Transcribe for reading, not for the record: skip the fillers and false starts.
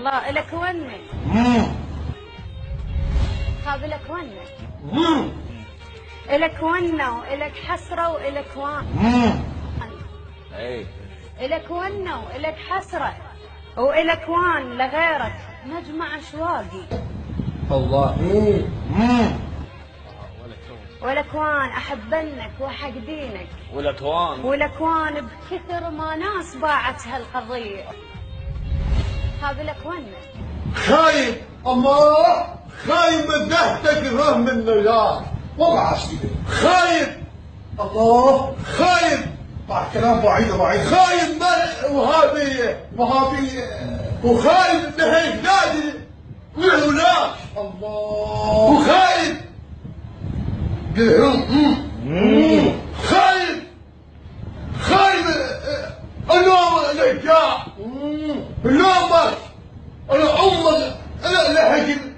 الله إلك ونك خاب إلك ونك إلك ونة وإلك حسرة وإلك وان إلك ونة وإلك حسرة وإلك وان لغيرك مجمع أشواقي الله ولكوان أحبنك وحق دينك ولكوان بكثر ما ناس باعت هالقضية هذا لكوانك خايب الله خايب من دهتك رغم من النجاح وضع كده خايب الله خايب مع كلام بعيد خايب من وهابية وخايب من هيك نادي وهناك الله وخايب خايب اليوم النجاح اليوم انا امك انا لحقت